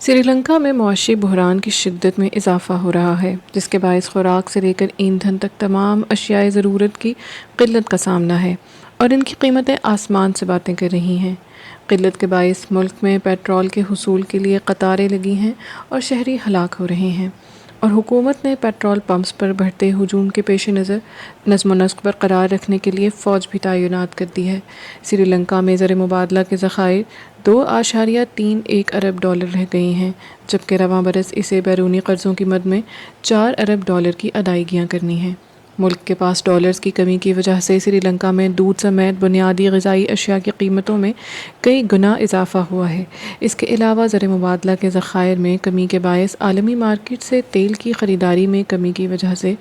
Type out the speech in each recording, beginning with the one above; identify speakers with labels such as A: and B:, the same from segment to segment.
A: سری لنکا میں معاشی بحران کی شدت میں اضافہ ہو رہا ہے، جس کے باعث خوراک سے لے کر ایندھن تک تمام اشیاء ضرورت کی قلت کا سامنا ہے اور ان کی قیمتیں آسمان سے باتیں کر رہی ہیں۔ قلت کے باعث ملک میں پیٹرول کے حصول کے لیے قطاریں لگی ہیں اور شہری ہلاک ہو رہے ہیں، اور حکومت نے پیٹرول پمپس پر بڑھتے ہجوم کے پیش نظر نظم و نسق برقرار رکھنے کے لیے فوج بھی تعینات کر دی ہے۔ سری لنکا میں زر مبادلہ کے ذخائر 2.31 ارب ڈالر رہ گئے ہیں، جبکہ رواں برس اسے بیرونی قرضوں کی مد میں 4 ارب ڈالر کی ادائیگیاں کرنی ہیں۔ ملک کے پاس ڈالرز کی کمی کی وجہ سے سری لنکا میں دودھ سمیت بنیادی غذائی اشیاء کی قیمتوں میں کئی گنا اضافہ ہوا ہے۔ اس کے علاوہ زر مبادلہ کے ذخائر میں کمی کے باعث عالمی مارکیٹ سے تیل کی خریداری میں کمی کی وجہ سے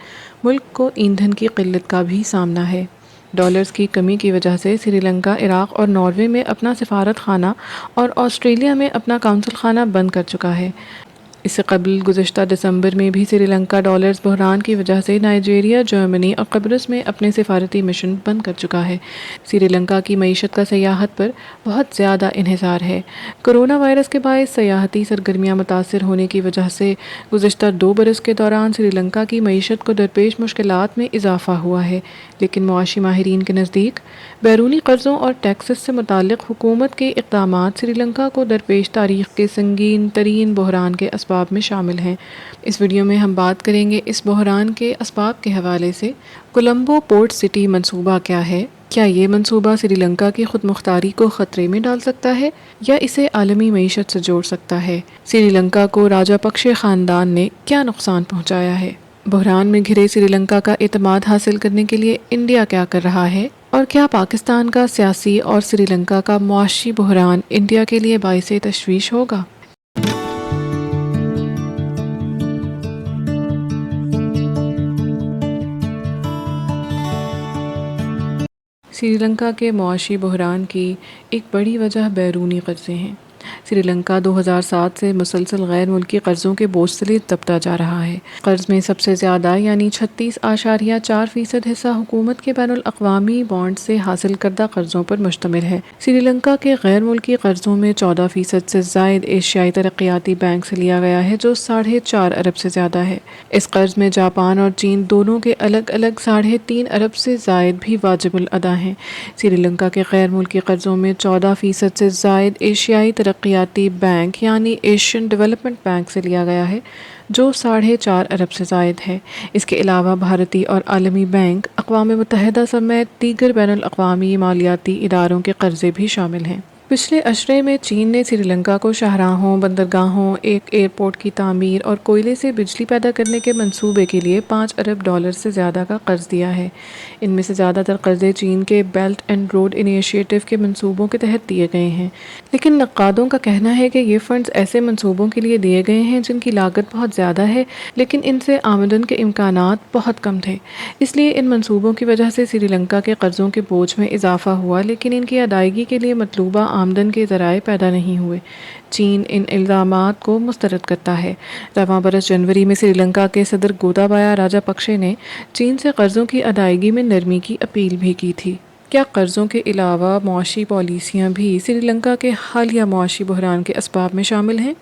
A: ملک کو ایندھن کی قلت کا بھی سامنا ہے۔ ڈالرز کی کمی کی وجہ سے سری لنکا عراق اور ناروے میں اپنا سفارت خانہ اور آسٹریلیا میں اپنا قونصل خانہ بند کر چکا ہے۔ اس سے قبل گزشتہ دسمبر میں بھی سری لنکا ڈالرز بحران کی وجہ سے نائجیریا، جرمنی اور قبرص میں اپنے سفارتی مشن بند کر چکا ہے۔ سری لنکا کی معیشت کا سیاحت پر بہت زیادہ انحصار ہے۔ کرونا وائرس کے باعث سیاحتی سرگرمیاں متاثر ہونے کی وجہ سے گزشتہ 2 برس کے دوران سری لنکا کی معیشت کو درپیش مشکلات میں اضافہ ہوا ہے، لیکن معاشی ماہرین کے نزدیک بیرونی قرضوں اور ٹیکسز سے متعلق حکومت کے اقدامات سری لنکا کو درپیش تاریخ کے سنگین ترین بحران کے اسباب میں شامل ہیں۔ اس ویڈیو میں ہم بات کریں گے اس بحران کے اسباب کے حوالے سے۔ کولمبو پورٹ سٹی منصوبہ کیا ہے؟ کیا یہ منصوبہ سری لنکا کی خود مختاری کو خطرے میں ڈال سکتا ہے یا اسے عالمی معیشت سے جوڑ سکتا ہے؟ سری لنکا کو راجا پکشے خاندان نے کیا نقصان پہنچایا ہے؟ بحران میں گھرے سری لنکا کا اعتماد حاصل کرنے کے لیے انڈیا کیا کر رہا ہے؟ اور کیا پاکستان کا سیاسی اور سری لنکا کا معاشی بحران انڈیا کے لیے باعث تشویش ہوگا؟ سری لنکا کے معاشی بحران کی ایک بڑی وجہ بیرونی قرضے ہیں۔ سری لنکا 2007 سے مسلسل غیر ملکی قرضوں کے بوجھ تلے دبتا جا رہا ہے۔ قرض میں سب سے زیادہ یعنی 36.4% حصہ حکومت کے بین الاقوامی بانڈ سے حاصل کردہ قرضوں پر مشتمل ہے۔ سری لنکا کے غیر ملکی قرضوں میں 14% سے زائد ایشیائی ترقیاتی بینک سے لیا گیا ہے، جو 4.5 ارب سے زیادہ ہے۔ اس قرض میں جاپان اور چین دونوں کے الگ الگ 3.5 ارب سے زائد بھی واجب الادا ہیں۔ سری لنکا کے غیر ملکی قرضوں میں 14% سے زائد ایشیائی ترقیاتی بینک یعنی ایشین ڈیولپمنٹ بینک سے لیا گیا ہے، جو 4.5 ارب سے زائد ہے۔ اس کے علاوہ بھارتی اور عالمی بینک، اقوام متحدہ سمیت دیگر بین الاقوامی مالیاتی اداروں کے قرضے بھی شامل ہیں۔ پچھلے اشرے میں چین نے سری لنکا کو شاہراہوں، بندرگاہوں، ایک ایئرپورٹ کی تعمیر اور کوئلے سے بجلی پیدا کرنے کے منصوبے کے لیے 5 ارب ڈالر سے زیادہ کا قرض دیا ہے۔ ان میں سے زیادہ تر قرضے چین کے بیلٹ اینڈ روڈ انیشیٹو کے منصوبوں کے تحت دیے گئے ہیں، لیکن نقادوں کا کہنا ہے کہ یہ فنڈز ایسے منصوبوں کے لیے دیے گئے ہیں جن کی لاگت بہت زیادہ ہے، لیکن ان سے آمدن کے امکانات بہت کم تھے۔ اس لیے ان منصوبوں کی وجہ سے سری لنکا کے قرضوں کے بوجھ میں اضافہ ہوا، لیکن ان کی ادائیگی کے لیے مطلوبہ آمدن کے ذرائع پیدا نہیں ہوئے۔ چین ان الزامات کو مسترد کرتا ہے۔ رواں برس جنوری میں سری لنکا کے صدر گوتابایا راجا پکشے نے چین سے قرضوں کی ادائیگی میں نرمی کی اپیل بھی کی تھی۔ کیا قرضوں کے علاوہ معاشی پالیسیاں بھی سری لنکا کے حالیہ معاشی بحران کے اسباب میں شامل ہیں؟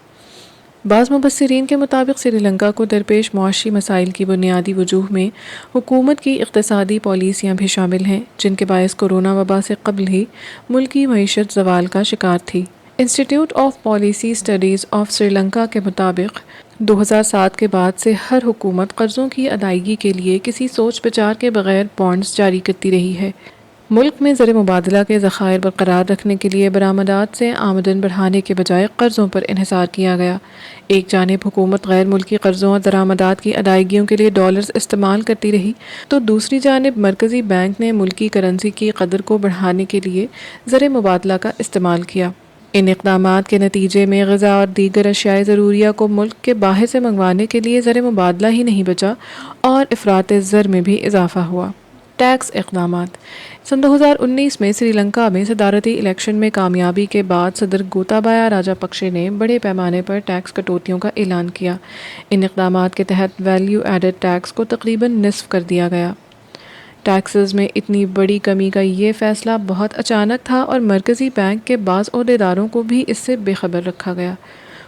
A: بعض مبصرین کے مطابق سری لنکا کو درپیش معاشی مسائل کی بنیادی وجوہ میں حکومت کی اقتصادی پالیسیاں بھی شامل ہیں، جن کے باعث کورونا وبا سے قبل ہی ملکی معیشت زوال کا شکار تھی۔ Institute of policy studies of Sri Lanka کے مطابق 2007 کے بعد سے ہر حکومت قرضوں کی ادائیگی کے لیے کسی سوچ بچار کے بغیر بانڈز جاری کرتی رہی ہے۔ ملک میں زر مبادلہ کے ذخائر برقرار رکھنے کے لیے برآمدات سے آمدن بڑھانے کے بجائے قرضوں پر انحصار کیا گیا۔ ایک جانب حکومت غیر ملکی قرضوں اور درآمدات کی ادائیگیوں کے لیے ڈالرز استعمال کرتی رہی، تو دوسری جانب مرکزی بینک نے ملکی کرنسی کی قدر کو بڑھانے کے لیے زر مبادلہ کا استعمال کیا۔ ان اقدامات کے نتیجے میں غذا اور دیگر اشیاء ضروریہ کو ملک کے باہر سے منگوانے کے لیے زر مبادلہ ہی نہیں بچا اور افراط زر میں بھی اضافہ ہوا۔ ٹیکس اقدامات۔ سن 2019 میں سری لنکا میں صدارتی الیکشن میں کامیابی کے بعد صدر گوتابایا راجا پکشے نے بڑے پیمانے پر ٹیکس کٹوتیوں کا اعلان کیا۔ ان اقدامات کے تحت ویلیو ایڈڈ ٹیکس کو تقریباً نصف کر دیا گیا۔ ٹیکسز میں اتنی بڑی کمی کا یہ فیصلہ بہت اچانک تھا اور مرکزی بینک کے بعض عہدیداروں کو بھی اس سے بے خبر رکھا گیا۔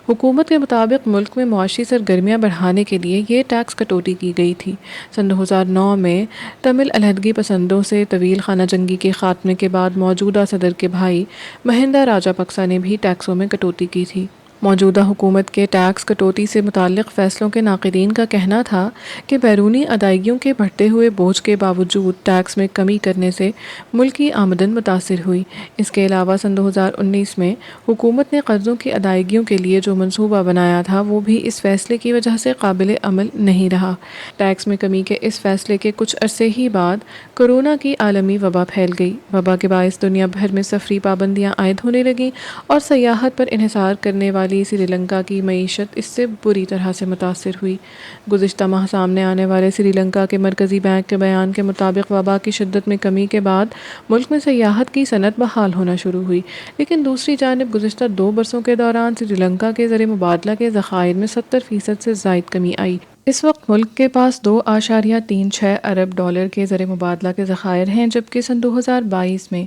A: حکومت کے مطابق ملک میں معاشی سرگرمیاں بڑھانے کے لیے یہ ٹیکس کٹوتی کی گئی تھی۔ سن 2009 میں تمل علیحدگی پسندوں سے طویل خانہ جنگی کے خاتمے کے بعد موجودہ صدر کے بھائی مہندا راجہ پکسا نے بھی ٹیکسوں میں کٹوتی کی تھی۔ موجودہ حکومت کے ٹیکس کٹوتی سے متعلق فیصلوں کے ناقدین کا کہنا تھا کہ بیرونی ادائیگیوں کے بڑھتے ہوئے بوجھ کے باوجود ٹیکس میں کمی کرنے سے ملک کی آمدن متاثر ہوئی۔ اس کے علاوہ سن 2019 میں حکومت نے قرضوں کی ادائیگیوں کے لیے جو منصوبہ بنایا تھا وہ بھی اس فیصلے کی وجہ سے قابل عمل نہیں رہا۔ ٹیکس میں کمی کے اس فیصلے کے کچھ عرصے ہی بعد کورونا کی عالمی وبا پھیل گئی۔ وبا کے باعث دنیا بھر میں سفری پابندیاں عائد ہونے لگیں اور سیاحت پر انحصار کرنے والی سری لنکا کی معیشت اس سے بری طرح سے متاثر ہوئی۔ گزشتہ ماہ سامنے آنے والے سری لنکا کے مرکزی بینک کے بیان کے مطابق وبا کی شدت میں کمی کے بعد ملک میں سیاحت کی صنعت بحال ہونا شروع ہوئی، لیکن دوسری جانب گزشتہ 2 برسوں کے دوران سری لنکا کے زر مبادلہ کے ذخائر میں 70% سے زائد کمی آئی۔ اس وقت ملک کے پاس 2.36 ارب ڈالر کے زر مبادلہ کے ذخائر ہیں، جبکہ سن 2022 میں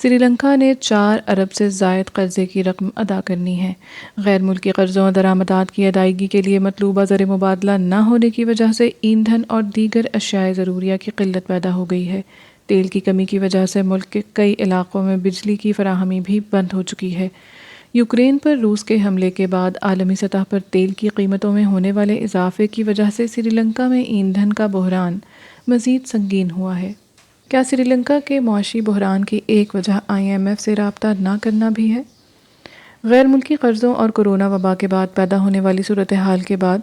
A: سری لنکا نے 4 ارب سے زائد قرضے کی رقم ادا کرنی ہے۔ غیر ملکی قرضوں اور درآمدات کی ادائیگی کے لیے مطلوبہ زر مبادلہ نہ ہونے کی وجہ سے ایندھن اور دیگر اشیاء ضروریہ کی قلت پیدا ہو گئی ہے۔ تیل کی کمی کی وجہ سے ملک کے کئی علاقوں میں بجلی کی فراہمی بھی بند ہو چکی ہے۔ یوکرین پر روس کے حملے کے بعد عالمی سطح پر تیل کی قیمتوں میں ہونے والے اضافے کی وجہ سے سری لنکا میں ایندھن کا بحران مزید سنگین ہوا ہے۔ کیا سری لنکا کے معاشی بحران کی ایک وجہ IMF سے رابطہ نہ کرنا بھی ہے؟ غیر ملکی قرضوں اور کورونا وبا کے بعد پیدا ہونے والی صورتحال کے بعد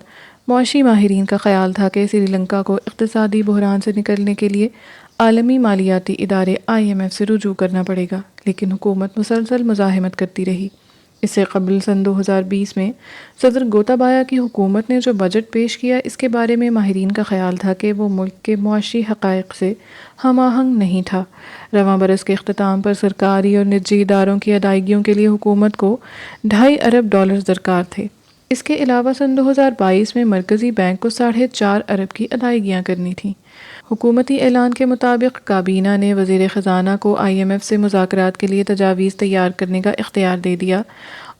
A: معاشی ماہرین کا خیال تھا کہ سری لنکا کو اقتصادی بحران سے نکلنے کے لیے عالمی مالیاتی ادارے IMF سے رجوع کرنا پڑے گا، لیکن حکومت مسلسل مزاحمت کرتی رہی۔ اس سے قبل سن 2020 میں صدر گوتابایا کی حکومت نے جو بجٹ پیش کیا، اس کے بارے میں ماہرین کا خیال تھا کہ وہ ملک کے معاشی حقائق سے ہم آہنگ نہیں تھا۔ رواں برس کے اختتام پر سرکاری اور نجی اداروں کی ادائیگیوں کے لیے حکومت کو 2.5 ارب ڈالر درکار تھے۔ اس کے علاوہ سن 2022 میں مرکزی بینک کو 4.5 ارب کی ادائیگیاں کرنی تھیں۔ حکومتی اعلان کے مطابق کابینہ نے وزیر خزانہ کو IMF سے مذاکرات کے لیے تجاویز تیار کرنے کا اختیار دے دیا۔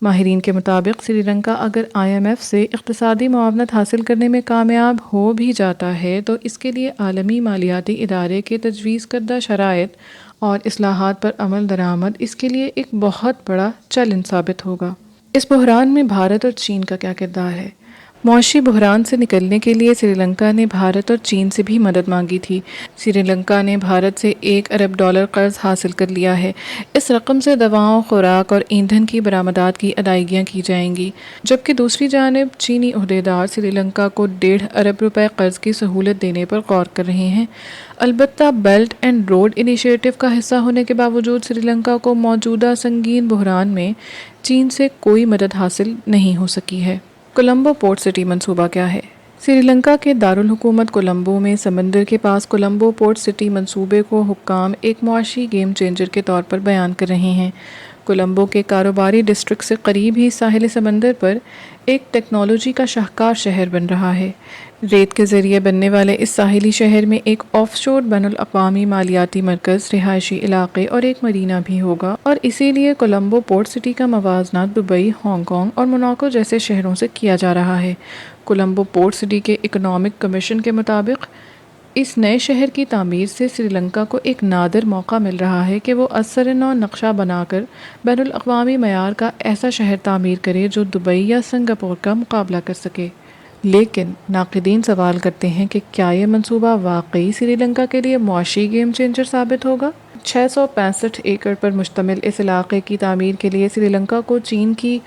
A: ماہرین کے مطابق سری لنکا اگر IMF سے اقتصادی معاونت حاصل کرنے میں کامیاب ہو بھی جاتا ہے تو اس کے لیے عالمی مالیاتی ادارے کے تجویز کردہ شرائط اور اصلاحات پر عمل درآمد اس کے لیے ایک بہت بڑا چیلنج ثابت ہوگا۔ اس بحران میں بھارت اور چین کا کیا کردار ہے؟ معاشی بحران سے نکلنے کے لیے سری لنکا نے بھارت اور چین سے بھی مدد مانگی تھی۔ سری لنکا نے بھارت سے 1 ارب ڈالر قرض حاصل کر لیا ہے۔ اس رقم سے دواؤں، خوراک اور ایندھن کی برآمدات کی ادائیگیاں کی جائیں گی، جبکہ دوسری جانب چینی عہدیدار سری لنکا کو 1.5 ارب روپے قرض کی سہولت دینے پر غور کر رہے ہیں۔ البتہ بیلٹ اینڈ روڈ انیشیٹو کا حصہ ہونے کے باوجود سری لنکا کو موجودہ سنگین بحران میں چین سے کوئی مدد حاصل نہیں ہو سکی ہے۔ کولمبو پورٹ سٹی منصوبہ کیا ہے؟ سری لنکا کے دارالحکومت کولمبو میں سمندر کے پاس کولمبو پورٹ سٹی منصوبے کو حکام ایک معاشی گیم چینجر کے طور پر بیان کر رہے ہیں۔ کولمبو کے کاروباری ڈسٹرکٹ سے قریب ہی ساحل سمندر پر ایک ٹیکنالوجی کا شاہکار شہر بن رہا ہے۔ ریت کے ذریعے بننے والے اس ساحلی شہر میں ایک آف شور بین الاقوامی مالیاتی مرکز، رہائشی علاقے اور ایک مرینا بھی ہوگا، اور اسی لیے کولمبو پورٹ سٹی کا موازنہ دبئی، ہانگ کانگ اور موناکو جیسے شہروں سے کیا جا رہا ہے۔ کولمبو پورٹ سٹی کے اکنامک کمیشن کے مطابق اس نئے شہر کی تعمیر سے سری لنکا کو ایک نادر موقع مل رہا ہے کہ وہ ازسر نو نقشہ بنا کر بین الاقوامی معیار کا ایسا شہر تعمیر کرے جو دبئی یا سنگاپور کا مقابلہ کر سکے۔ لیکن ناقدین سوال کرتے ہیں کہ کیا یہ منصوبہ واقعی سری لنکا کے لیے معاشی گیم چینجر ثابت ہوگا؟ 665 ایکڑ پر مشتمل اس علاقے کی تعمیر کے لیے سری لنکا کو چین کی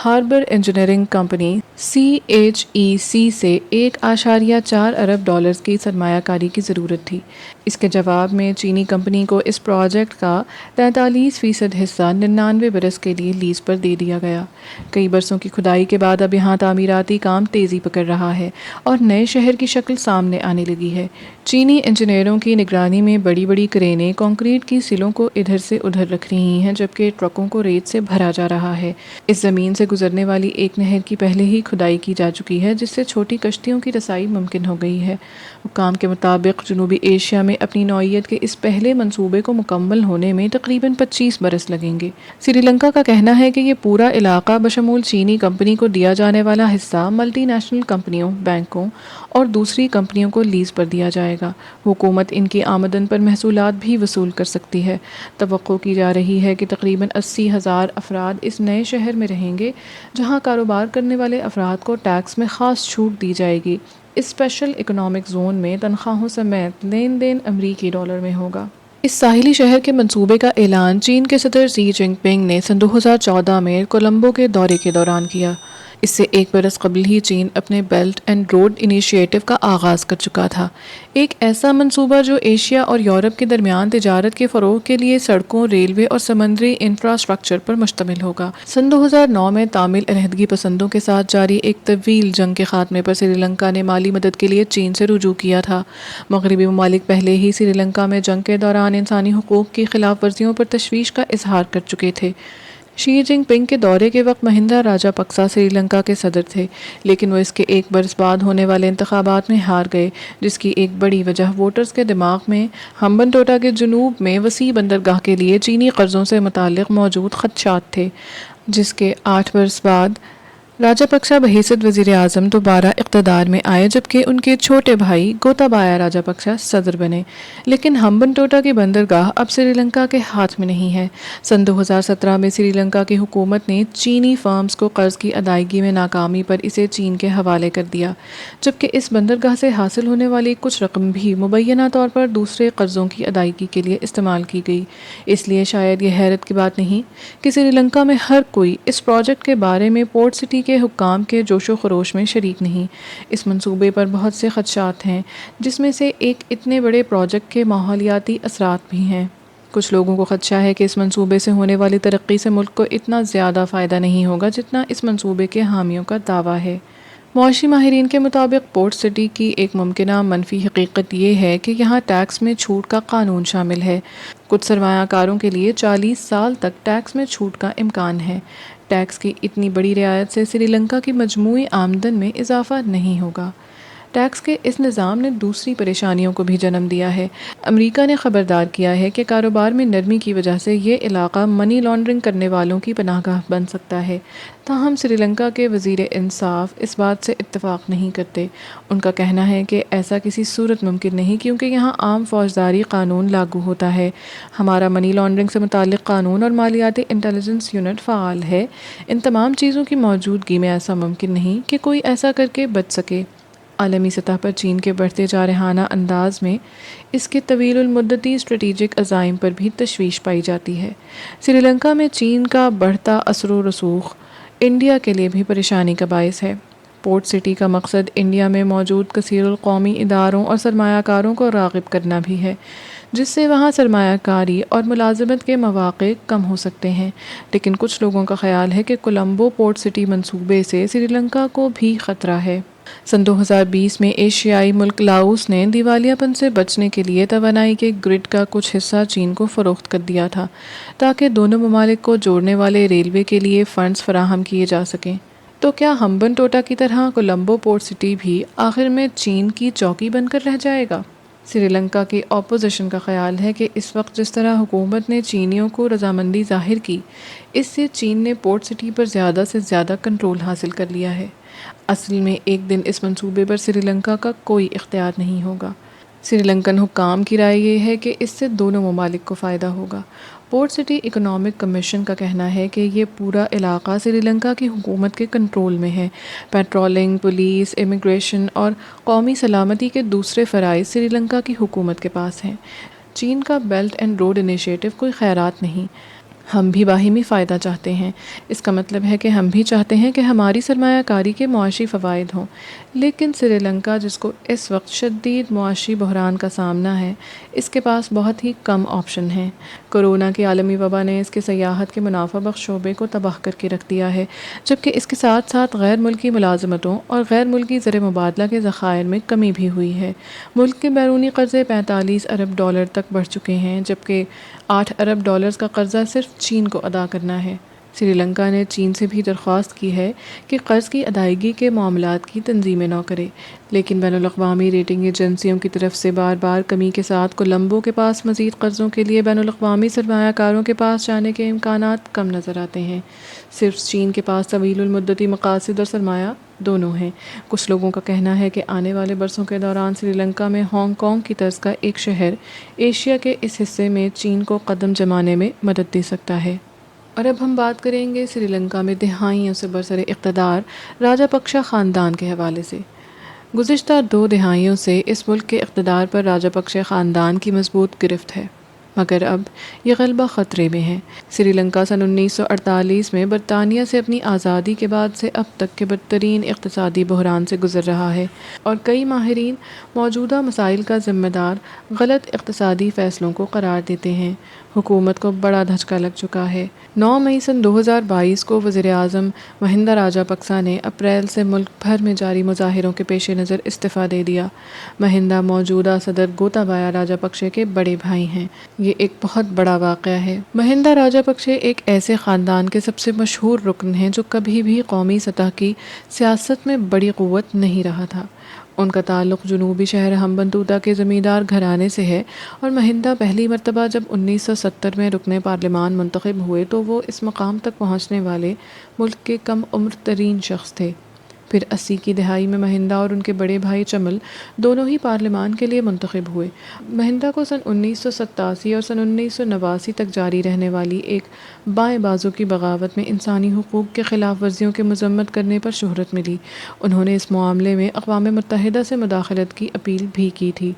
A: ہاربر انجینئرنگ کمپنی CHEC سے 1.4 ارب ڈالرز کی سرمایہ کاری کی ضرورت تھی۔ اس کے جواب میں چینی کمپنی کو اس پروجیکٹ کا 43% حصہ 99 برس کے لیے لیز پر دے دیا گیا۔ کئی برسوں کی کھدائی کے بعد اب یہاں تعمیراتی کام تیزی پکڑ رہا ہے اور نئے شہر کی شکل سامنے آنے لگی ہے۔ چینی انجینئروں کی نگرانی میں بڑی بڑی کرینیں کنکریٹ کی سلوں کو ادھر سے ادھر رکھ رہی ہیں، جبکہ ٹرکوں کو ریت سے بھرا جا رہا ہے۔ اس زمین سے گزرنے والی ایک نہر کی پہلے ہی کھدائی کی جا چکی ہے، جس سے چھوٹی کشتیوں کی رسائی ممکن ہو گئی ہے۔ حکام کے مطابق جنوبی ایشیا میں اپنی نوعیت کے اس پہلے منصوبے کو مکمل ہونے میں تقریباً 25 برس لگیں گے۔ سری لنکا کا کہنا ہے کہ یہ پورا علاقہ بشمول چینی کمپنی کو دیا جانے والا حصہ ملٹی نیشنل کمپنیوں، بینکوں اور دوسری کمپنیوں کو لیز پر دیا جائے گا۔ حکومت ان کی آمدن پر محصولات بھی وصول کر سکتی ہے۔ توقع کی جا رہی ہے کہ تقریباً 80,000 افراد اس نئے شہر میں رہیں گے، جہاں کاروبار کرنے والے افراد کو ٹیکس میں خاص چھوٹ دی جائے گی۔ اس اسپیشل اکنامک زون میں تنخواہوں سمیت لین دین امریکی ڈالر میں ہوگا۔ اس ساحلی شہر کے منصوبے کا اعلان چین کے صدر شی جن پنگ نے سن 2014 میں کولمبو کے دورے کے دوران کیا۔ اس سے ایک برس قبل ہی چین اپنے بیلٹ اینڈ روڈ انیشیٹو کا آغاز کر چکا تھا، ایک ایسا منصوبہ جو ایشیا اور یورپ کے درمیان تجارت کے فروغ کے لیے سڑکوں، ریلوے اور سمندری انفراسٹرکچر پر مشتمل ہوگا۔ سن 2009 میں تامل علیحدگی پسندوں کے ساتھ جاری ایک طویل جنگ کے خاتمے پر سری لنکا نے مالی مدد کے لیے چین سے رجوع کیا تھا۔ مغربی ممالک پہلے ہی سری لنکا میں جنگ کے دوران انسانی حقوق کی خلاف ورزیوں پر تشویش کا اظہار کر چکے تھے۔ شی جن پنگ کے دورے کے وقت مہندرا راجہ پکسا سری لنکا کے صدر تھے، لیکن وہ اس کے ایک برس بعد ہونے والے انتخابات میں ہار گئے، جس کی ایک بڑی وجہ ووٹرز کے دماغ میں ہمبنٹوٹا کے جنوب میں وسیع بندرگاہ کے لیے چینی قرضوں سے متعلق موجود خدشات تھے، جس کے 8 برس بعد راجہ پکسا بحیثیت وزیر اعظم دوبارہ اقتدار میں آئے، جبکہ ان کے چھوٹے بھائی گوتابایا راجہ پکسا صدر بنے۔ لیکن ہمبنٹوٹا کی بندرگاہ اب سری لنکا کے ہاتھ میں نہیں ہے۔ سن 2017 میں سری لنکا کی حکومت نے چینی فرمز کو قرض کی ادائیگی میں ناکامی پر اسے چین کے حوالے کر دیا، جبکہ اس بندرگاہ سے حاصل ہونے والی کچھ رقم بھی مبینہ طور پر دوسرے قرضوں کی ادائیگی کے لیے استعمال کی گئی۔ اس لیے شاید یہ حیرت کی بات نہیں کہ سری لنکا میں ہر کوئی اس پروجیکٹ کے بارے میں پورٹ سٹی کے حکام کے جوش و خروش میں شریک نہیں۔ اس منصوبے پر بہت سے خدشات ہیں، جس میں سے ایک اتنے بڑے پروجیکٹ کے ماحولیاتی اثرات بھی ہیں۔ کچھ لوگوں کو خدشہ ہے کہ اس منصوبے سے ہونے والی ترقی سے ملک کو اتنا زیادہ فائدہ نہیں ہوگا جتنا اس منصوبے کے حامیوں کا دعویٰ ہے۔ معاشی ماہرین کے مطابق پورٹ سٹی کی ایک ممکنہ منفی حقیقت یہ ہے کہ یہاں ٹیکس میں چھوٹ کا قانون شامل ہے۔ کچھ سرمایہ کاروں کے لیے 40 سال تک ٹیکس میں چھوٹ کا امکان ہے۔ ٹیکس کی اتنی بڑی رعایت سے سری لنکا کی مجموعی آمدن میں اضافہ نہیں ہوگا۔ ٹیکس کے اس نظام نے دوسری پریشانیوں کو بھی جنم دیا ہے۔ امریکہ نے خبردار کیا ہے کہ کاروبار میں نرمی کی وجہ سے یہ علاقہ منی لانڈرنگ کرنے والوں کی پناہ گاہ بن سکتا ہے۔ تاہم سری لنکا کے وزیر انصاف اس بات سے اتفاق نہیں کرتے۔ ان کا کہنا ہے کہ ایسا کسی صورت ممکن نہیں، کیونکہ یہاں عام فوجداری قانون لاگو ہوتا ہے، ہمارا منی لانڈرنگ سے متعلق قانون اور مالیاتی انٹیلیجنس یونٹ فعال ہے۔ ان تمام چیزوں کی موجودگی میں ایسا ممکن نہیں کہ کوئی ایسا کر کے بچ سکے۔ عالمی سطح پر چین کے بڑھتے جارحانہ انداز میں اس کے طویل المدتی اسٹریٹجک عزائم پر بھی تشویش پائی جاتی ہے۔ سری لنکا میں چین کا بڑھتا اثر و رسوخ انڈیا کے لیے بھی پریشانی کا باعث ہے۔ پورٹ سٹی کا مقصد انڈیا میں موجود کثیر القومی اداروں اور سرمایہ کاروں کو راغب کرنا بھی ہے، جس سے وہاں سرمایہ کاری اور ملازمت کے مواقع کم ہو سکتے ہیں۔ لیکن کچھ لوگوں کا خیال ہے کہ کولمبو پورٹ سٹی منصوبے سے سری لنکا کو بھی خطرہ ہے۔ سن 2020 میں ایشیائی ملک لاؤس نے دیوالیہ پن سے بچنے کے لیے توانائی کے گرڈ کا کچھ حصہ چین کو فروخت کر دیا تھا، تاکہ دونوں ممالک کو جوڑنے والے ریلوے کے لیے فنڈز فراہم کیے جا سکیں۔ تو کیا ہمبنٹوٹا کی طرح کولمبو پورٹ سٹی بھی آخر میں چین کی چوکی بن کر رہ جائے گا؟ سری لنکا کی اپوزیشن کا خیال ہے کہ اس وقت جس طرح حکومت نے چینیوں کو رضامندی ظاہر کی، اس سے چین نے پورٹ سٹی پر زیادہ سے زیادہ کنٹرول حاصل کر لیا ہے۔ اصل میں ایک دن اس منصوبے پر سری لنکا کا کوئی اختیار نہیں ہوگا۔ سری لنکن حکام کی رائے یہ ہے کہ اس سے دونوں ممالک کو فائدہ ہوگا۔ پورٹ سٹی اکنامک کمیشن کا کہنا ہے کہ یہ پورا علاقہ سری لنکا کی حکومت کے کنٹرول میں ہے۔ پیٹرولنگ، پولیس، امیگریشن اور قومی سلامتی کے دوسرے فرائض سری لنکا کی حکومت کے پاس ہیں۔ چین کا بیلٹ اینڈ روڈ انیشیٹو کوئی خیرات نہیں۔ ہم بھی باہمی فائدہ چاہتے ہیں۔ اس کا مطلب ہے کہ ہم بھی چاہتے ہیں کہ ہماری سرمایہ کاری کے معاشی فوائد ہوں، لیکن سری لنکا جس کو اس وقت شدید معاشی بحران کا سامنا ہے، اس کے پاس بہت ہی کم آپشن ہیں۔ کورونا کی عالمی وبا نے اس کے سیاحت کے منافع بخش شعبے کو تباہ کر کے رکھ دیا ہے، جبکہ اس کے ساتھ ساتھ غیر ملکی ملازمتوں اور غیر ملکی زر مبادلہ کے ذخائر میں کمی بھی ہوئی ہے۔ ملک کے بیرونی قرضے 45 ارب ڈالر تک بڑھ چکے ہیں، جبکہ 8 ارب ڈالرز کا قرضہ صرف چین کو ادا کرنا ہے۔ سری لنکا نے چین سے بھی درخواست کی ہے کہ قرض کی ادائیگی کے معاملات کی تنظیمیں نہ کرے، لیکن بین الاقوامی ریٹنگ ایجنسیوں کی طرف سے بار بار کمی کے ساتھ کولمبو کے پاس مزید قرضوں کے لیے بین الاقوامی سرمایہ کاروں کے پاس جانے کے امکانات کم نظر آتے ہیں۔ صرف چین کے پاس طویل المدتی مقاصد اور سرمایہ دونوں ہیں۔ کچھ لوگوں کا کہنا ہے کہ آنے والے برسوں کے دوران سری لنکا میں ہانگ کانگ کی طرز کا ایک شہر ایشیا کے اس حصے میں چین کو قدم جمانے میں مدد دے سکتا ہے۔ اور اب ہم بات کریں گے سری لنکا میں دہائیوں سے برسر اقتدار راجا پکشا خاندان کے حوالے سے۔ گزشتہ 2 دہائیوں سے اس ملک کے اقتدار پر راجا پکشا خاندان کی مضبوط گرفت ہے، مگر اب یہ غلبہ خطرے میں ہے۔ سری لنکا سن 1948 میں برطانیہ سے اپنی آزادی کے بعد سے اب تک کے بدترین اقتصادی بحران سے گزر رہا ہے، اور کئی ماہرین موجودہ مسائل کا ذمہ دار غلط اقتصادی فیصلوں کو قرار دیتے ہیں۔ حکومت کو بڑا دھچکا لگ چکا ہے۔ 9 مئی سن 2022 کو وزیر اعظم مہندا راجا پکسا نے اپریل سے ملک بھر میں جاری مظاہروں کے پیش نظر استعفیٰ دے دیا۔ مہندا موجودہ صدر گوتابایا راجا پکشے کے بڑے بھائی ہیں۔ یہ ایک بہت بڑا واقعہ ہے۔ مہندا راجا پکشے ایک ایسے خاندان کے سب سے مشہور رکن ہیں جو کبھی بھی قومی سطح کی سیاست میں بڑی قوت نہیں رہا تھا۔ ان کا تعلق جنوبی شہر ہمبنتوتا کے زمیندار گھرانے سے ہے، اور مہندا پہلی مرتبہ جب 1970 میں رکن پارلیمان منتخب ہوئے تو وہ اس مقام تک پہنچنے والے ملک کے کم عمر ترین شخص تھے۔ پھر 80 کی دہائی میں مہندا اور ان کے بڑے بھائی چمل دونوں ہی پارلیمان کے لیے منتخب ہوئے۔ مہندا کو سن 1987 اور سن 1989 تک جاری رہنے والی ایک بائیں بازو کی بغاوت میں انسانی حقوق کے خلاف ورزیوں کی مذمت کرنے پر شہرت ملی۔ انہوں نے اس معاملے میں اقوام متحدہ سے مداخلت کی اپیل بھی کی تھی۔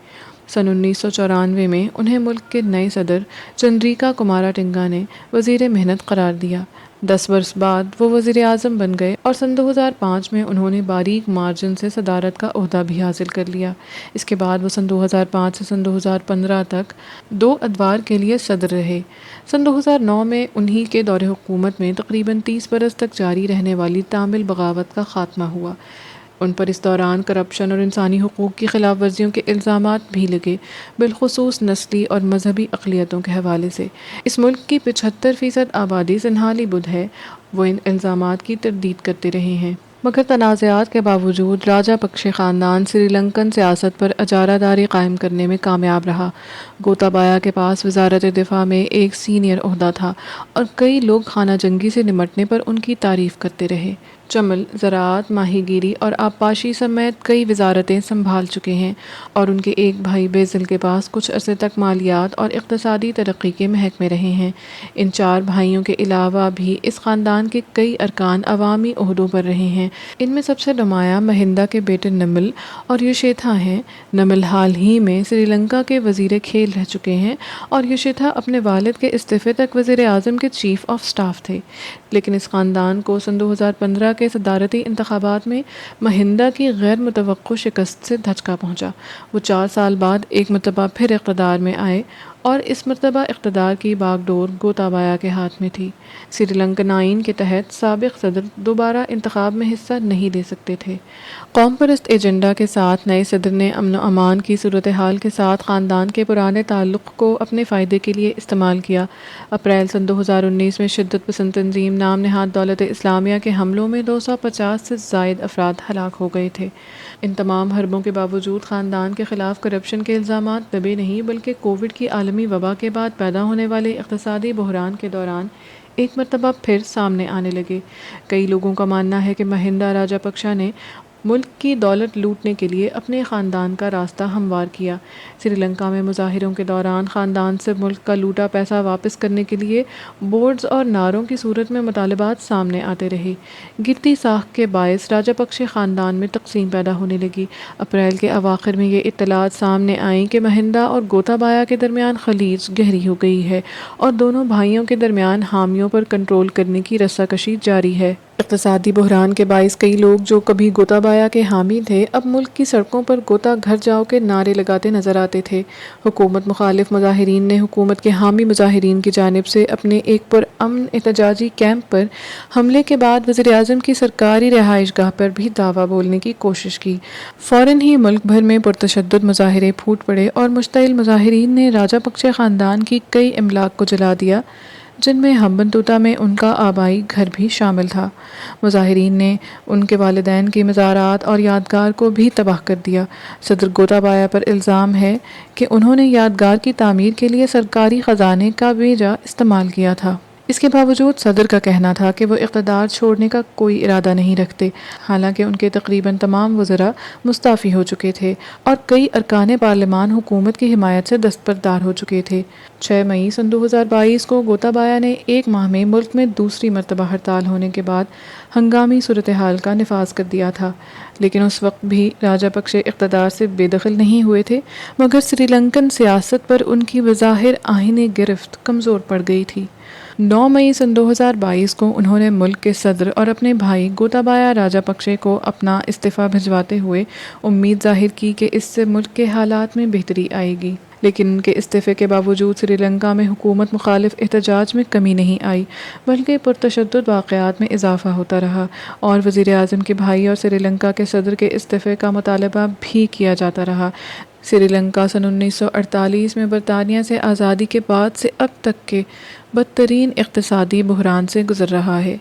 A: سن 1994 میں انہیں ملک کے نئے صدر چندریکا کماراٹنگا نے وزیر محنت قرار دیا۔ 10 برس بعد وہ وزیر اعظم بن گئے، اور سن 2005 میں انہوں نے باریک مارجن سے صدارت کا عہدہ بھی حاصل کر لیا۔ اس کے بعد وہ سن 2005 سے سن 2015 تک 2 ادوار کے لیے صدر رہے۔ سن 2009 میں انہی کے دور حکومت میں تقریباً 30 برس تک جاری رہنے والی تامل بغاوت کا خاتمہ ہوا۔ ان پر اس دوران کرپشن اور انسانی حقوق کی خلاف ورزیوں کے الزامات بھی لگے، بالخصوص نسلی اور مذہبی اقلیتوں کے حوالے سے۔ اس ملک کی 75% آبادی سنہالی بدھ ہے۔ وہ ان الزامات کی تردید کرتے رہے ہیں، مگر تنازعات کے باوجود راجا پکشے خاندان سری لنکن سیاست پر اجارہ داری قائم کرنے میں کامیاب رہا۔ گوتابایا کے پاس وزارت دفاع میں ایک سینئر عہدہ تھا، اور کئی لوگ خانہ جنگی سے نمٹنے پر ان کی تعریف کرتے رہے۔ چمل زراعت، ماہی گیری اور آبپاشی سمیت کئی وزارتیں سنبھال چکے ہیں، اور ان کے ایک بھائی بیزل کے پاس کچھ عرصے تک مالیات اور اقتصادی ترقی کے محکمے رہے ہیں۔ ان 4 بھائیوں کے علاوہ بھی اس خاندان کے کئی ارکان عوامی عہدوں پر رہے ہیں۔ ان میں سب سے نمایاں مہندا کے بیٹے نمل اور یوشیتھا ہیں۔ نمل حال ہی میں سری لنکا کے وزیر کھیل رہ چکے ہیں، اور یوشیتھا اپنے والد کے استعفے تک وزیر اعظم کے چیف آف سٹاف تھے۔ لیکن اس خاندان کو سن 2015 کے صدارتی انتخابات میں مہندا کی غیر متوقع شکست سے دھچکا پہنچا۔ وہ 4 سال بعد ایک مرتبہ پھر اقتدار میں آئے، اور اس مرتبہ اقتدار کی باغ ڈور گوتابایا کے ہاتھ میں تھی۔ سری لنکن آئین کے تحت سابق صدر دوبارہ انتخاب میں حصہ نہیں لے سکتے تھے۔ قوم پرست ایجنڈا کے ساتھ نئے صدر نے امن و امان کی صورتحال کے ساتھ خاندان کے پرانے تعلق کو اپنے فائدے کے لیے استعمال کیا۔ اپریل سن 2019 میں شدت پسند تنظیم نام نہاد دولت اسلامیہ کے حملوں میں 250 سے زائد افراد ہلاک ہو گئے تھے۔ ان تمام حربوں کے باوجود خاندان کے خلاف کرپشن کے الزامات دبے نہیں، بلکہ کووڈ کی عالمی وبا کے بعد پیدا ہونے والے اقتصادی بحران کے دوران ایک مرتبہ پھر سامنے آنے لگے۔ کئی لوگوں کا ماننا ہے کہ مہندا راجا پکشا نے ملک کی دولت لوٹنے کے لیے اپنے خاندان کا راستہ ہموار کیا۔ سری لنکا میں مظاہروں کے دوران خاندان سے ملک کا لوٹا پیسہ واپس کرنے کے لیے بورڈز اور نعروں کی صورت میں مطالبات سامنے آتے رہے۔ گرتی ساکھ کے باعث راجاپکشے خاندان میں تقسیم پیدا ہونے لگی۔ اپریل کے اواخر میں یہ اطلاعات سامنے آئیں کہ مہندا اور گوتابایا کے درمیان خلیج گہری ہو گئی ہے اور دونوں بھائیوں کے درمیان حامیوں پر کنٹرول کرنے کی رساکشی جاری ہے۔ اقتصادی بحران کے باعث کئی لوگ جو کبھی گوتابایا کے حامی تھے اب ملک کی سڑکوں پر گوتا گھر جاؤ کے نعرے لگاتے نظر آتے تھے۔ حکومت مخالف مظاہرین نے حکومت کے حامی مظاہرین کی جانب سے اپنے ایک پرامن احتجاجی کیمپ پر حملے کے بعد وزیر اعظم کی سرکاری رہائش گاہ پر بھی دعویٰ بولنے کی کوشش کی۔ فوراً ہی ملک بھر میں پرتشدد مظاہرے پھوٹ پڑے اور مشتعل مظاہرین نے راجاپکشے خاندان کی کئی املاک کو جلا دیا، جن میں ہمبنتوٹا میں ان کا آبائی گھر بھی شامل تھا۔ مظاہرین نے ان کے والدین کی مزارات اور یادگار کو بھی تباہ کر دیا۔ صدر گوتابایا پر الزام ہے کہ انہوں نے یادگار کی تعمیر کے لیے سرکاری خزانے کا بیجا استعمال کیا تھا۔ اس کے باوجود صدر کا کہنا تھا کہ وہ اقتدار چھوڑنے کا کوئی ارادہ نہیں رکھتے، حالانکہ ان کے تقریباً تمام وزراء مستعفی ہو چکے تھے اور کئی ارکان پارلیمان حکومت کی حمایت سے دستبردار ہو چکے تھے۔ 6 مئی سن 2022 کو گوتابایا نے ایک ماہ میں ملک میں دوسری مرتبہ ہڑتال ہونے کے بعد ہنگامی صورتحال کا نفاذ کر دیا تھا، لیکن اس وقت بھی راجاپکشے اقتدار سے بے دخل نہیں ہوئے تھے، مگر سری لنکن سیاست پر ان کی بظاہر آئینی گرفت کمزور پڑ گئی تھی۔ 9 مئی سن 2022 کو انہوں نے ملک کے صدر اور اپنے بھائی گوتابایا راجاپکشے کو اپنا استعفیٰ بھجواتے ہوئے امید ظاہر کی کہ اس سے ملک کے حالات میں بہتری آئے گی، لیکن ان کے استعفے کے باوجود سری لنکا میں حکومت مخالف احتجاج میں کمی نہیں آئی، بلکہ پرتشدد واقعات میں اضافہ ہوتا رہا اور وزیر اعظم کے بھائی اور سری لنکا کے صدر کے استعفے کا مطالبہ بھی کیا جاتا رہا۔ سری لنکا سن 1948 میں برطانیہ سے آزادی کے بعد سے اب تک کے بدترین اقتصادی بحران سے گزر رہا ہے۔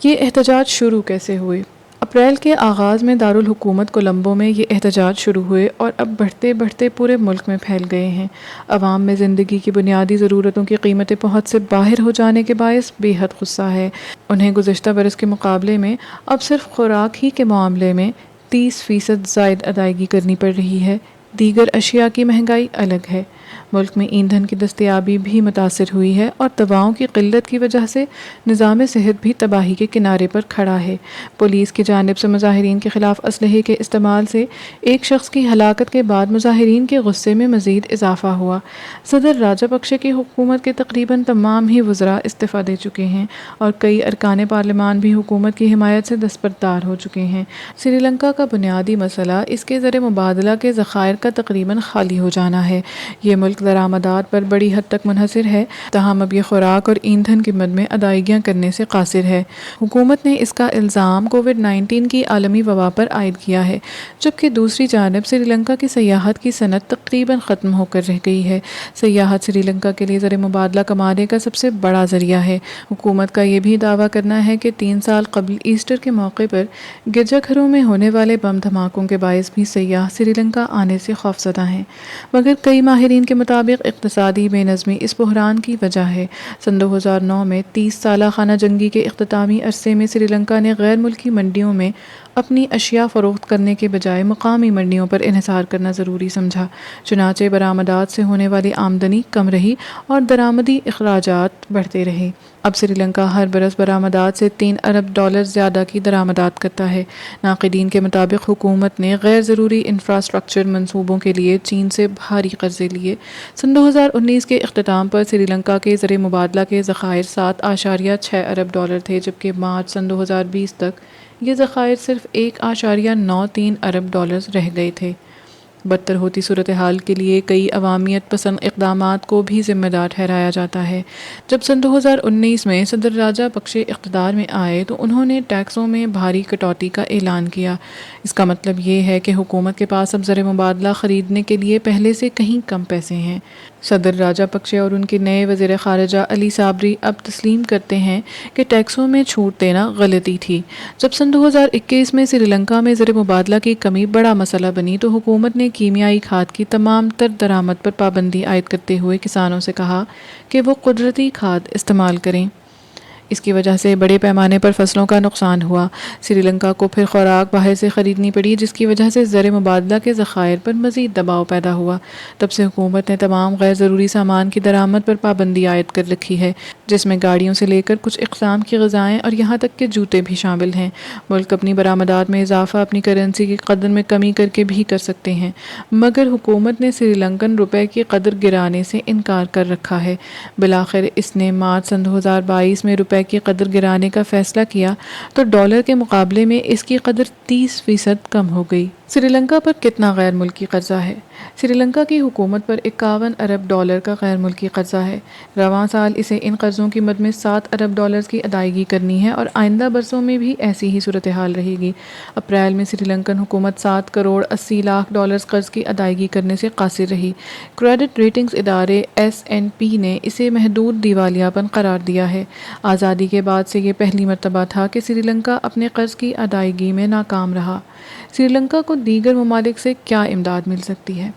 A: یہ احتجاج شروع کیسے ہوئے؟ اپریل کے آغاز میں دارالحکومت کولمبو میں یہ احتجاج شروع ہوئے اور اب بڑھتے بڑھتے پورے ملک میں پھیل گئے ہیں۔ عوام میں زندگی کی بنیادی ضرورتوں کی قیمتیں پہنچ سے باہر ہو جانے کے باعث بے حد غصہ ہے۔ انہیں گزشتہ برس کے مقابلے میں اب صرف خوراک ہی کے معاملے میں 30% زائد ادائیگی کرنی پڑ رہی ہے، دیگر اشیاء کی مہنگائی الگ ہے۔ ملک میں ایندھن کی دستیابی بھی متاثر ہوئی ہے اور دواؤں کی قلت کی وجہ سے نظام صحت بھی تباہی کے کنارے پر کھڑا ہے۔ پولیس کی جانب سے مظاہرین کے خلاف اسلحے کے استعمال سے ایک شخص کی ہلاکت کے بعد مظاہرین کے غصے میں مزید اضافہ ہوا۔ صدر راجاپکشے کی حکومت کے تقریباً تمام ہی وزراء استعفیٰ دے چکے ہیں اور کئی ارکان پارلیمان بھی حکومت کی حمایت سے دستبردار ہو چکے ہیں۔ سری لنکا کا بنیادی مسئلہ اس کے زر مبادلہ کے ذخائر کا تقریباً خالی ہو جانا ہے۔ یہ ملک درآمدات پر بڑی حد تک منحصر ہے، تاہم اب یہ خوراک اور ایندھن کی مد میں ادائیگیاں کرنے سے قاصر ہے۔ حکومت نے اس کا الزام کووڈ-19 کی عالمی وبا پر عائد کیا ہے، جبکہ دوسری جانب سری لنکا کی سیاحت کی صنعت تقریباً ختم ہو کر رہ گئی ہے۔ سیاحت سری لنکا کے لیے زر مبادلہ کمانے کا سب سے بڑا ذریعہ ہے۔ حکومت کا یہ بھی دعویٰ کرنا ہے کہ 3 سال قبل ایسٹر کے موقع پر گرجا گھروں میں ہونے والے بم دھماکوں کے باعث بھی سیاح سری لنکا آنے سے خوفزدہ ہیں، مگر کئی ماہرین کے مطابق اقتصادی بے نظمی اس بحران کی وجہ ہے۔ سن 2009 میں 30 سالہ خانہ جنگی کے اختتامی عرصے میں سری لنکا نے غیر ملکی منڈیوں میں اپنی اشیاء فروخت کرنے کے بجائے مقامی منڈیوں پر انحصار کرنا ضروری سمجھا، چنانچہ برآمدات سے ہونے والی آمدنی کم رہی اور درآمدی اخراجات بڑھتے رہے۔ اب سری لنکا ہر برس برآمدات سے $3 ارب زیادہ کی درآمدات کرتا ہے۔ ناقدین کے مطابق حکومت نے غیر ضروری انفراسٹرکچر منصوبوں کے لیے چین سے بھاری قرضے لیے۔ سن 2019 کے اختتام پر سری لنکا کے زر مبادلہ کے ذخائر $7.6 ارب تھے، جبکہ مارچ سن 2020 تک یہ ذخائر صرف $1.93 ارب رہ گئے تھے۔ بدتر ہوتی صورتحال کے لیے کئی عوامیت پسند اقدامات کو بھی ذمہ دار ٹھہرایا جاتا ہے۔ جب سن 2019 میں صدر راجاپکشے اقتدار میں آئے تو انہوں نے ٹیکسوں میں بھاری کٹوتی کا اعلان کیا۔ اس کا مطلب یہ ہے کہ حکومت کے پاس اب زر مبادلہ خریدنے کے لیے پہلے سے کہیں کم پیسے ہیں۔ صدر راجاپکشے اور ان کے نئے وزیر خارجہ علی صابری اب تسلیم کرتے ہیں کہ ٹیکسوں میں چھوٹ دینا غلطی تھی۔ جب سن 2021 میں سری لنکا میں زر مبادلہ کی کمی بڑا مسئلہ بنی تو حکومت نے کیمیائی کھاد کی تمام تر درآمد پر پابندی عائد کرتے ہوئے کسانوں سے کہا کہ وہ قدرتی کھاد استعمال کریں۔ اس کی وجہ سے بڑے پیمانے پر فصلوں کا نقصان ہوا۔ سری لنکا کو پھر خوراک باہر سے خریدنی پڑی، جس کی وجہ سے زر مبادلہ کے ذخائر پر مزید دباؤ پیدا ہوا۔ تب سے حکومت نے تمام غیر ضروری سامان کی درآمد پر پابندی عائد کر رکھی ہے، جس میں گاڑیوں سے لے کر کچھ اقسام کی غذائیں اور یہاں تک کہ جوتے بھی شامل ہیں۔ ملک اپنی برآمدات میں اضافہ اپنی کرنسی کی قدر میں کمی کر کے بھی کر سکتے ہیں، مگر حکومت نے سری لنکن روپے کی قدر گرانے سے انکار کر رکھا ہے۔ بالآخر اس نے مارچ سن 2022 میں روپے کی قدر گرانے کا فیصلہ کیا تو ڈالر کے مقابلے میں اس کی قدر 30% کم ہو گئی۔ سری لنکا پر کتنا غیر ملکی قرضہ ہے؟ سری لنکا کی حکومت پر 51 ارب ڈالر کا غیر ملکی قرضہ ہے۔ رواں سال اسے ان قرضوں کی مد میں 7 ارب ڈالرز کی ادائیگی کرنی ہے اور آئندہ برسوں میں بھی ایسی ہی صورتحال رہے گی۔ اپریل میں سری لنکن حکومت 7 کروڑ 80 لاکھ ڈالرز قرض کی ادائیگی کرنے سے قاصر رہی۔ کریڈٹ ریٹنگز ادارے S&P نے اسے محدود دیوالیہ پن قرار دیا ہے۔ آزادی کے بعد سے یہ پہلی مرتبہ تھا کہ سری لنکا اپنے قرض کی ادائیگی میں ناکام رہا۔ سری لنکا کو دیگر ممالک سے کیا امداد مل سکتی ہے؟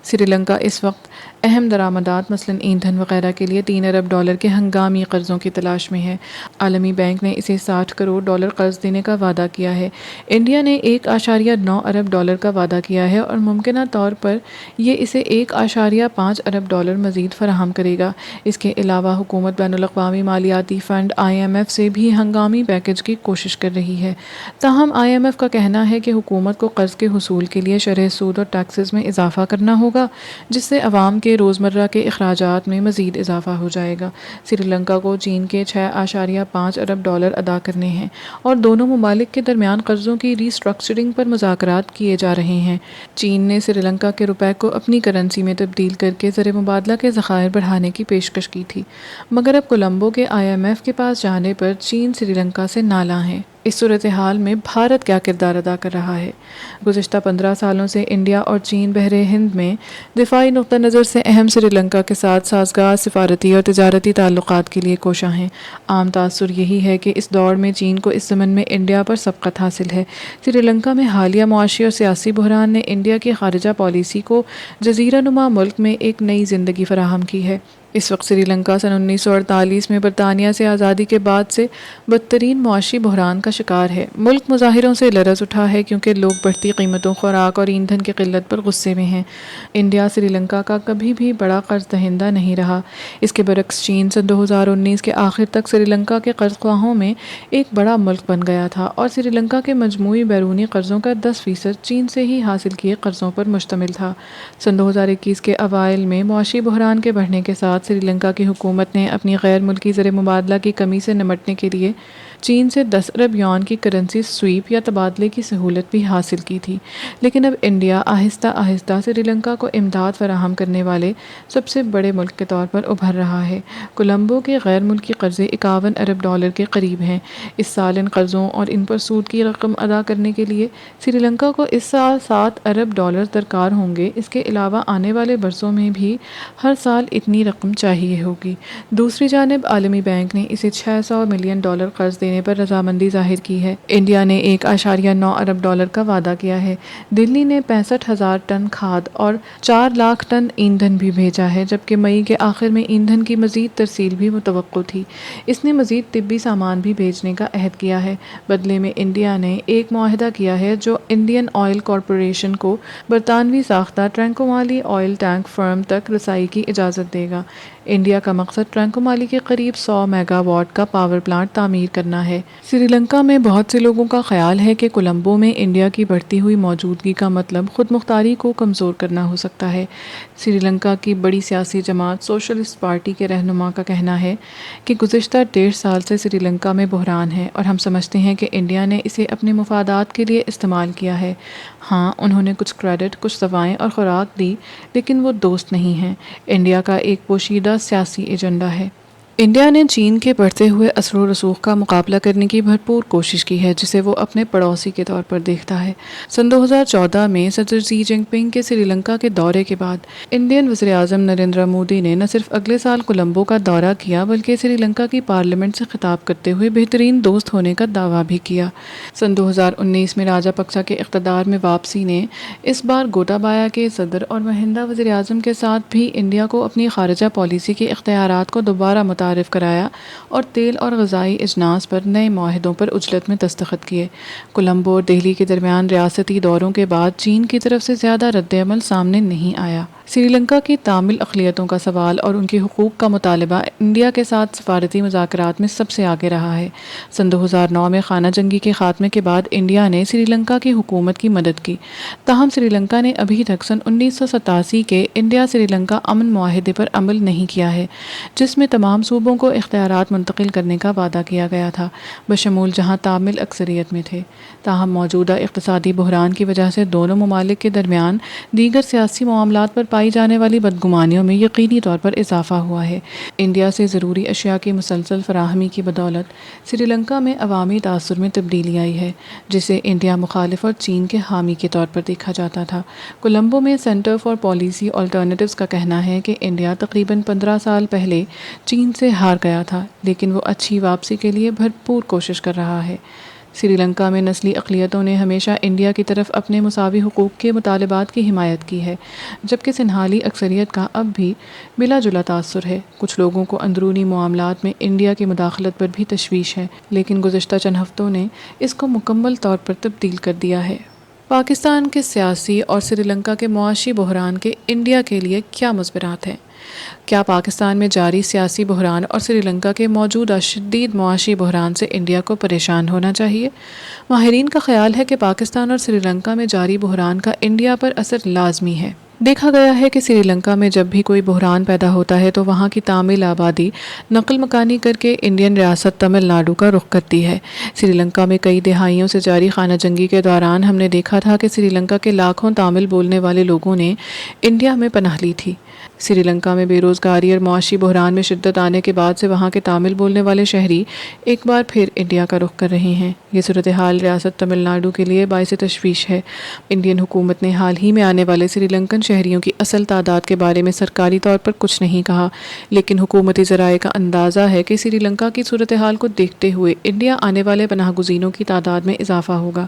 A: سری لنکا اس وقت اہم درآمدات مثلاً ایندھن وغیرہ کے لیے 3 ارب ڈالر کے ہنگامی قرضوں کی تلاش میں ہے۔ عالمی بینک نے اسے 60 کروڑ ڈالر قرض دینے کا وعدہ کیا ہے۔ انڈیا نے 1.9 ارب ڈالر کا وعدہ کیا ہے اور ممکنہ طور پر یہ اسے 1.5 ارب ڈالر مزید فراہم کرے گا۔ اس کے علاوہ حکومت بین الاقوامی مالیاتی فنڈ IMF سے بھی ہنگامی پیکج کی کوشش کر رہی ہے۔ تاہم IMF کا کہنا ہے کہ حکومت کو قرض کے حصول کے لیے شرح سود اور ٹیکسز میں اضافہ کرنا ہوگا، جس سے عوام کے روزمرہ کے اخراجات میں مزید اضافہ ہو جائے گا۔ سری لنکا کو چین کے 6.5 ارب ڈالر ادا کرنے ہیں اور دونوں ممالک کے درمیان قرضوں کی ری اسٹرکچرنگ پر مذاکرات کیے جا رہے ہیں۔ چین نے سری لنکا کے روپے کو اپنی کرنسی میں تبدیل کر کے زر مبادلہ کے ذخائر بڑھانے کی پیشکش کی تھی، مگر اب کولمبو کے IMF کے پاس جانے پر چین سری لنکا سے نالاں ہے۔ اس صورتحال میں بھارت کیا کردار ادا کر رہا ہے؟ گزشتہ 15 سالوں سے انڈیا اور چین بحر ہند میں دفاعی نقطہ نظر سے اہم سری لنکا کے ساتھ سازگار سفارتی اور تجارتی تعلقات کے لیے کوشاں ہیں۔ عام تاثر یہی ہے کہ اس دوڑ میں چین کو اس ضمن میں انڈیا پر سبقت حاصل ہے۔ سری لنکا میں حالیہ معاشی اور سیاسی بحران نے انڈیا کی خارجہ پالیسی کو جزیرہ نما ملک میں ایک نئی زندگی فراہم کی ہے۔ اس وقت سری لنکا سن 1948 میں برطانیہ سے آزادی کے بعد سے بدترین معاشی بحران کا شکار ہے۔ ملک مظاہروں سے لرز اٹھا ہے کیونکہ لوگ بڑھتی قیمتوں، خوراک اور ایندھن کی قلت پر غصے میں ہیں۔ انڈیا سری لنکا کا کبھی بھی بڑا قرض دہندہ نہیں رہا۔ اس کے برعکس چین سن 2019 کے آخر تک سری لنکا کے قرض خواہوں میں ایک بڑا ملک بن گیا تھا اور سری لنکا کے مجموعی بیرونی قرضوں کا 10% چین سے ہی حاصل کیے قرضوں پر مشتمل تھا۔ سن 2021 کے اوائل میں معاشی بحران کے بڑھنے کے ساتھ سری لنکا کی حکومت نے اپنی غیر ملکی زر مبادلہ کی کمی سے نمٹنے کے لیے چین سے 10 ارب یوان کی کرنسی سویپ یا تبادلے کی سہولت بھی حاصل کی تھی، لیکن اب انڈیا آہستہ آہستہ سری لنکا کو امداد فراہم کرنے والے سب سے بڑے ملک کے طور پر ابھر رہا ہے۔ کولمبو کے غیر ملکی قرضے 51 ارب ڈالر کے قریب ہیں۔ اس سال ان قرضوں اور ان پر سود کی رقم ادا کرنے کے لیے سری لنکا کو اس سال 7 ارب ڈالر درکار ہوں گے۔ اس کے علاوہ آنے والے برسوں میں بھی ہر سال اتنی رقم چاہیے ہوگی۔ دوسری جانب عالمی بینک نے اسے 600 ملین ڈالر قرض دینے پر رضامندی ظاہر کی ہے۔ انڈیا نے 1.9 ارب ڈالر کا وعدہ کیا ہے۔ دلی نے 65,000 ٹن کھاد اور 4 لاکھ ٹن ایندھن بھی بھیجا ہے، جبکہ مئی کے آخر میں ایندھن کی مزید ترسیل بھی متوقع تھی۔ اس نے مزید طبی سامان بھی بھیجنے کا عہد کیا ہے۔ بدلے میں انڈیا نے ایک معاہدہ کیا ہے جو انڈین آئل کارپوریشن کو برطانوی ساختہ ٹرنکومالی آئل ٹینک فرم تک رسائی کی اجازت دے گا۔ انڈیا کا مقصد ٹرنکومالی کے قریب 100 میگا واٹ کا پاور پلانٹ تعمیر کرنا ہے۔ سری لنکا میں بہت سے لوگوں کا خیال ہے کہ کولمبو میں انڈیا کی بڑھتی ہوئی موجودگی کا مطلب خود مختاری کو کمزور کرنا ہو سکتا ہے۔ سری لنکا کی بڑی سیاسی جماعت سوشلسٹ پارٹی کے رہنما کا کہنا ہے کہ گزشتہ 1.5 سال سے سری لنکا میں بحران ہے اور ہم سمجھتے ہیں کہ انڈیا نے اسے اپنے مفادات کے لیے استعمال کیا ہے۔ ہاں، انہوں نے کچھ کریڈٹ، کچھ دوائیں اور خوراک دی، لیکن وہ دوست نہیں ہیں۔ انڈیا کا ایک پوشیدہ سیاسی ایجنڈا ہے۔ انڈیا نے چین کے بڑھتے ہوئے اثر و رسوخ کا مقابلہ کرنے کی بھرپور کوشش کی ہے، جسے وہ اپنے پڑوسی کے طور پر دیکھتا ہے۔ سن 2014 میں صدر شی جن پنگ کے سری لنکا کے دورے کے بعد انڈین وزیر اعظم نریندر مودی نے نہ صرف اگلے سال کولمبو کا دورہ کیا بلکہ سری لنکا کی پارلیمنٹ سے خطاب کرتے ہوئے بہترین دوست ہونے کا دعویٰ بھی کیا۔ سن 2019 میں راجا پکسا کے اقتدار میں واپسی نے اس بار گوٹابایا کے صدر اور مہندا وزیر اعظم کے ساتھ بھی انڈیا کو اپنی خارجہ پالیسی کے اختیارات کو دوبارہ متعارف متعارف کرایا اور تیل اور غذائی اجناس پر نئے معاہدوں پر عجلت میں دستخط کیے۔ کولمبو اور دہلی کے درمیان ریاستی دوروں کے بعد چین کی طرف سے زیادہ رد عمل سامنے نہیں آیا۔ سری لنکا کی تامل اقلیتوں کا سوال اور ان کے حقوق کا مطالبہ انڈیا کے ساتھ سفارتی مذاکرات میں سب سے آگے رہا ہے۔ سن 2009 میں خانہ جنگی کے خاتمے کے بعد انڈیا نے سری لنکا کی حکومت کی مدد کی، تاہم سری لنکا نے ابھی تک سن 1987 کے انڈیا سری لنکا امن معاہدے پر عمل نہیں کیا ہے، جس میں تمام صوبوں کو اختیارات منتقل کرنے کا وعدہ کیا گیا تھا، بشمول جہاں تامل اکثریت میں تھے۔ تاہم موجودہ اقتصادی بحران کی وجہ سے دونوں ممالک کے درمیان دیگر سیاسی معاملات پر پائی جانے والی بدگمانیوں میں یقینی طور پر اضافہ ہوا ہے۔ انڈیا سے ضروری اشیاء کی مسلسل فراہمی کی بدولت سری لنکا میں عوامی تاثر میں تبدیلی آئی ہے، جسے انڈیا مخالف اور چین کے حامی کے طور پر دیکھا جاتا تھا۔ کولمبو میں سینٹر فار پالیسی آلٹرنیٹیوز کا کہنا ہے کہ انڈیا تقریباً 15 سال پہلے چین سے ہار گیا تھا، لیکن وہ اچھی واپسی کے لیے بھرپور کوشش کر رہا ہے۔ سری لنکا میں نسلی اقلیتوں نے ہمیشہ انڈیا کی طرف اپنے مساوی حقوق کے مطالبات کی حمایت کی ہے، جبکہ سنہالی اکثریت کا اب بھی ملا جلا تاثر ہے۔ کچھ لوگوں کو اندرونی معاملات میں انڈیا کی مداخلت پر بھی تشویش ہے، لیکن گزشتہ چند ہفتوں نے اس کو مکمل طور پر تبدیل کر دیا ہے۔ پاکستان کے سیاسی اور سری لنکا کے معاشی بحران کے انڈیا کے لیے کیا مضمرات ہیں؟ کیا پاکستان میں جاری سیاسی بحران اور سری لنکا کے موجودہ شدید معاشی بحران سے انڈیا کو پریشان ہونا چاہیے؟ ماہرین کا خیال ہے کہ پاکستان اور سری لنکا میں جاری بحران کا انڈیا پر اثر لازمی ہے۔ دیکھا گیا ہے کہ سری لنکا میں جب بھی کوئی بحران پیدا ہوتا ہے تو وہاں کی تامل آبادی نقل مکانی کر کے انڈین ریاست تمل ناڈو کا رخ کرتی ہے۔ سری لنکا میں کئی دہائیوں سے جاری خانہ جنگی کے دوران ہم نے دیکھا تھا کہ سری لنکا کے لاکھوں تامل بولنے والے لوگوں نے انڈیا میں پناہ لی تھی۔ سری لنکا میں بے روزگاری اور معاشی بحران میں شدت آنے کے بعد سے وہاں کے تامل بولنے والے شہری ایک بار پھر انڈیا کا رخ کر رہے ہیں۔ یہ صورتحال ریاست تمل ناڈو کے لیے باعث تشویش ہے۔ انڈین حکومت نے حال ہی میں آنے والے سری لنکن شہریوں کی اصل تعداد کے بارے میں سرکاری طور پر کچھ نہیں کہا، لیکن حکومتی ذرائع کا اندازہ ہے کہ سری لنکا کی صورتحال کو دیکھتے ہوئے انڈیا آنے والے پناہ گزینوں کی تعداد میں اضافہ ہوگا۔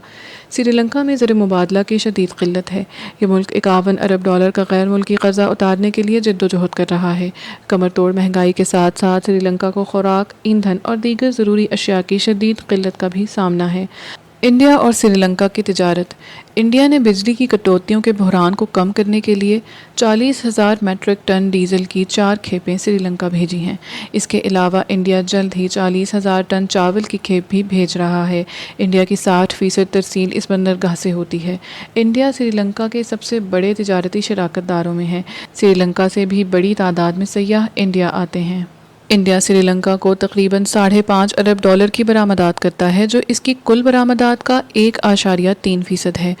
A: سری لنکا میں زر مبادلہ کی شدید قلت ہے۔ یہ ملک $51 ارب کا غیر ملکی قرضہ اتارنے کے لیے جد و جہد کر رہا ہے۔ کمر توڑ مہنگائی کے ساتھ ساتھ سری لنکا کو خوراک، ایندھن اور دیگر ضروری اشیاء کی شدید قلت کا بھی سامنا ہے۔ انڈیا اور سری لنکا کی تجارت۔ انڈیا نے بجلی کی کٹوتیوں کے بحران کو کم کرنے کے لیے 40,000 میٹرک ٹن ڈیزل کی 4 کھیپیں سری لنکا بھیجی ہیں۔ اس کے علاوہ انڈیا جلد ہی 40,000 ٹن چاول کی کھیپ بھی بھیج رہا ہے۔ انڈیا کی 60% ترسیل اس بندرگاہ سے ہوتی ہے۔ انڈیا سری لنکا کے سب سے بڑے تجارتی شراکت داروں میں ہے۔ سری لنکا سے بھی بڑی تعداد میں سیاح انڈیا آتے ہیں۔ انڈیا سری لنکا کو تقریباً $5.5 ارب کی برآمدات کرتا ہے، جو اس کی کل برآمدات کا 1.3% ہے۔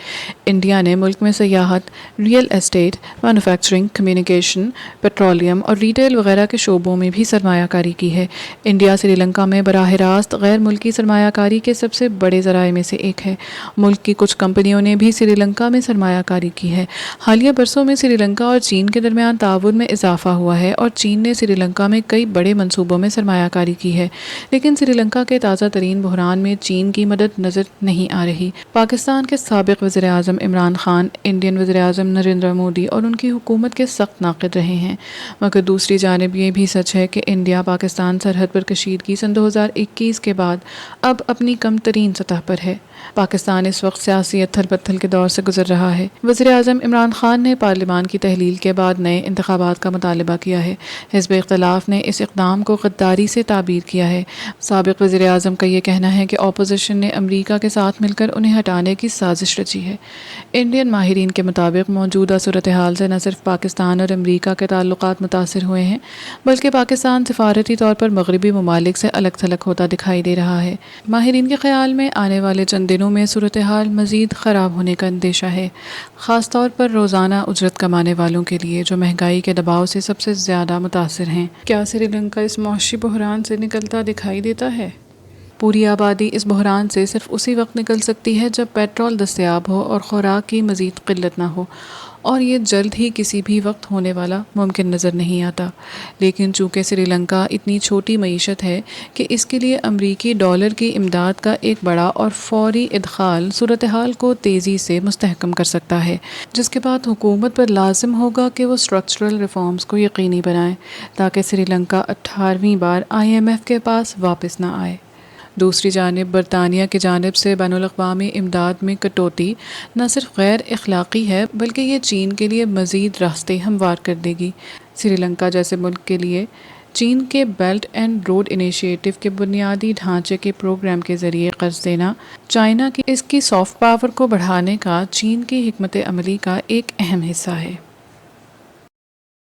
A: انڈیا نے ملک میں سیاحت، real estate, manufacturing, communication, petroleum اور ریٹیل وغیرہ کے شعبوں میں بھی سرمایہ کاری کی ہے۔ انڈیا سری لنکا میں براہ راست غیر ملکی سرمایہ کاری کے سب سے بڑے ذرائع میں سے ایک ہے۔ ملک کی کچھ کمپنیوں نے بھی سری لنکا میں سرمایہ کاری کی ہے۔ حالیہ برسوں میں سری لنکا اور چین کے درمیان تعاون میں اضافہ ہوا ہے اور چین نے سری لنکا میں کئی بڑے منصوبوں میں سرمایہ کاری کی ہے، لیکن سری لنکا کے تازہ ترین بحران میں چین کی مدد نظر نہیں آ رہی۔ پاکستان کے سابق وزیر اعظم عمران خان انڈین وزیر اعظم نریندر مودی اور ان کی حکومت کے سخت ناقد رہے ہیں، مگر دوسری جانب یہ بھی سچ ہے کہ انڈیا پاکستان سرحد پر کشیدگی سن 2021 کے بعد اب اپنی کم ترین سطح پر ہے۔ پاکستان اس وقت سیاسی اتھل پتھل کے دور سے گزر رہا ہے۔ وزیر اعظم عمران خان نے پارلیمان کی تحلیل کے بعد نئے انتخابات کا مطالبہ کیا ہے۔ حزب اختلاف نے اس اقدام کو غداری سے تعبیر کیا ہے۔ سابق وزیر اعظم کا یہ کہنا ہے کہ اپوزیشن نے امریکہ کے ساتھ مل کر انہیں ہٹانے کی سازش رچی ہے۔ انڈین ماہرین کے مطابق موجودہ صورتحال سے نہ صرف پاکستان اور امریکہ کے تعلقات متاثر ہوئے ہیں، بلکہ پاکستان سفارتی طور پر مغربی ممالک سے الگ تھلگ ہوتا دکھائی دے رہا ہے۔ ماہرین کے خیال میں آنے والے چند دنوں میں صورتحال مزید خراب ہونے کا اندیشہ ہے، خاص طور پر روزانہ اجرت کمانے والوں کے لیے، جو مہنگائی کے دباؤ سے سب سے زیادہ متاثر ہیں۔ کیا سری لنکا اس معاشی بحران سے نکلتا دکھائی دیتا ہے؟ پوری آبادی اس بحران سے صرف اسی وقت نکل سکتی ہے جب پیٹرول دستیاب ہو اور خوراک کی مزید قلت نہ ہو، اور یہ جلد ہی کسی بھی وقت ہونے والا ممکن نظر نہیں آتا۔ لیکن چونکہ سری لنکا اتنی چھوٹی معیشت ہے کہ اس کے لیے امریکی ڈالر کی امداد کا ایک بڑا اور فوری ادخال صورتحال کو تیزی سے مستحکم کر سکتا ہے، جس کے بعد حکومت پر لازم ہوگا کہ وہ اسٹرکچرل ریفارمز کو یقینی بنائے تاکہ سری لنکا 18ویں بار IMF کے پاس واپس نہ آئے۔ دوسری جانب برطانیہ کی جانب سے بین الاقوامی امداد میں کٹوتی نہ صرف غیر اخلاقی ہے بلکہ یہ چین کے لیے مزید راستے ہموار کر دے گی۔ سری لنکا جیسے ملک کے لیے چین کے بیلٹ اینڈ روڈ انیشیٹو کے بنیادی ڈھانچے کے پروگرام کے ذریعے قرض دینا چائنا کی اس کی سافٹ پاور کو بڑھانے کا چین کی حکمت عملی کا ایک اہم حصہ ہے۔